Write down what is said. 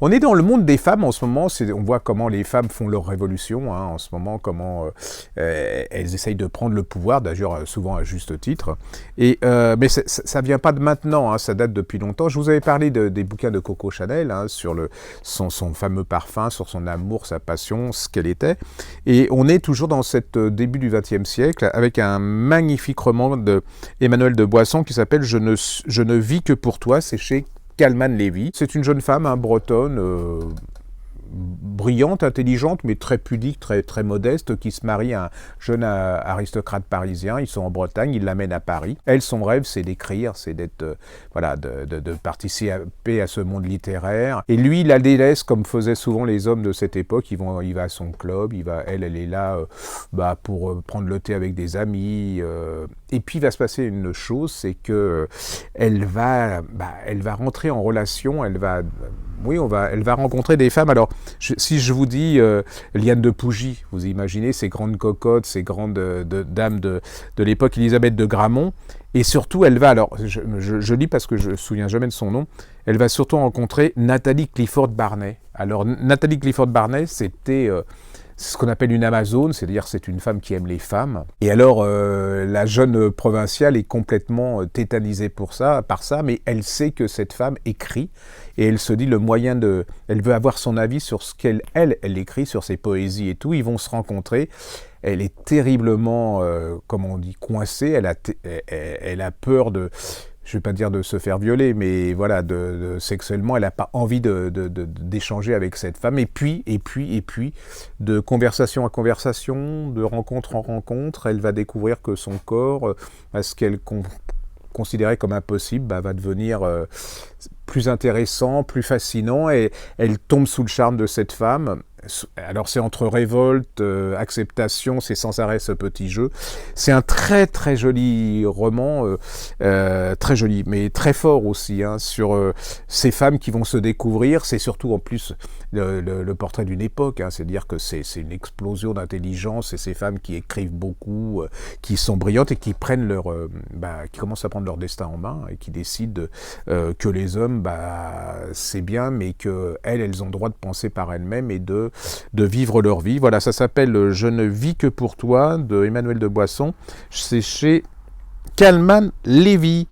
On est dans le monde des femmes en ce moment, on voit comment les femmes font leur révolution en ce moment, comment elles essayent de prendre le pouvoir, d'ailleurs souvent à juste titre. Mais ça vient pas de maintenant, ça date depuis longtemps. Je vous avais parlé des bouquins de Coco Chanel, sur son fameux parfum, sur son amour, sa passion, ce qu'elle était. Et on est toujours dans cette début du XXe siècle avec un magnifique roman de Emmanuel de Boisson qui s'appelle Je ne vis que pour toi, c'est chez Kalman Levy. C'est une jeune femme, bretonne, brillante, intelligente, mais très pudique, très modeste, qui se marie à un jeune aristocrate parisien. Ils sont en Bretagne, il l'amène à Paris. Elle, son rêve, c'est d'écrire, c'est d'être, de participer à ce monde littéraire. Et lui, il la délaisse, comme faisaient souvent les hommes de cette époque. Il va à son club, elle est là pour prendre le thé avec des amis. Et puis, il va se passer une chose, c'est que elle va rentrer en relation, elle va rencontrer des femmes. Alors, si je vous dis Liane de Pougy, vous imaginez ces grandes cocottes, ces grandes dames de l'époque, Élisabeth de Gramont, et surtout, elle va, alors, je lis parce que je ne me souviens jamais de son nom, elle va surtout rencontrer Nathalie Clifford Barnet. Alors, Nathalie Clifford Barnet, c'était ce qu'on appelle une Amazone, c'est-à-dire c'est une femme qui aime les femmes. Et alors, la jeune provinciale est complètement tétanisée par ça, mais elle sait que cette femme écrit, et elle se dit elle veut avoir son avis sur ce qu'elle écrit, sur ses poésies et tout. Ils vont se rencontrer. Elle est terriblement, comme on dit, coincée. Elle a peur de, je ne vais pas dire de se faire violer, mais voilà, sexuellement, elle n'a pas envie d'échanger avec cette femme. Et puis, de conversation à conversation, de rencontre en rencontre, elle va découvrir que son corps, ce qu'elle considérait comme impossible, va devenir plus intéressant, plus fascinant, et elle tombe sous le charme de cette femme. Alors c'est entre révolte, acceptation, c'est sans arrêt ce petit jeu. C'est un très très joli roman, très joli, mais très fort aussi, sur ces femmes qui vont se découvrir. C'est surtout en plus le portrait d'une époque, c'est-à-dire que c'est une explosion d'intelligence, et ces femmes qui écrivent beaucoup, qui sont brillantes et qui prennent qui commencent à prendre leur destin en main, et qui décident que les hommes, c'est bien, mais que elles ont le droit de penser par elles-mêmes et de vivre leur vie. Voilà, ça s'appelle « Je ne vis que pour toi » de Emmanuel de Boisson. C'est chez Kalman Levy.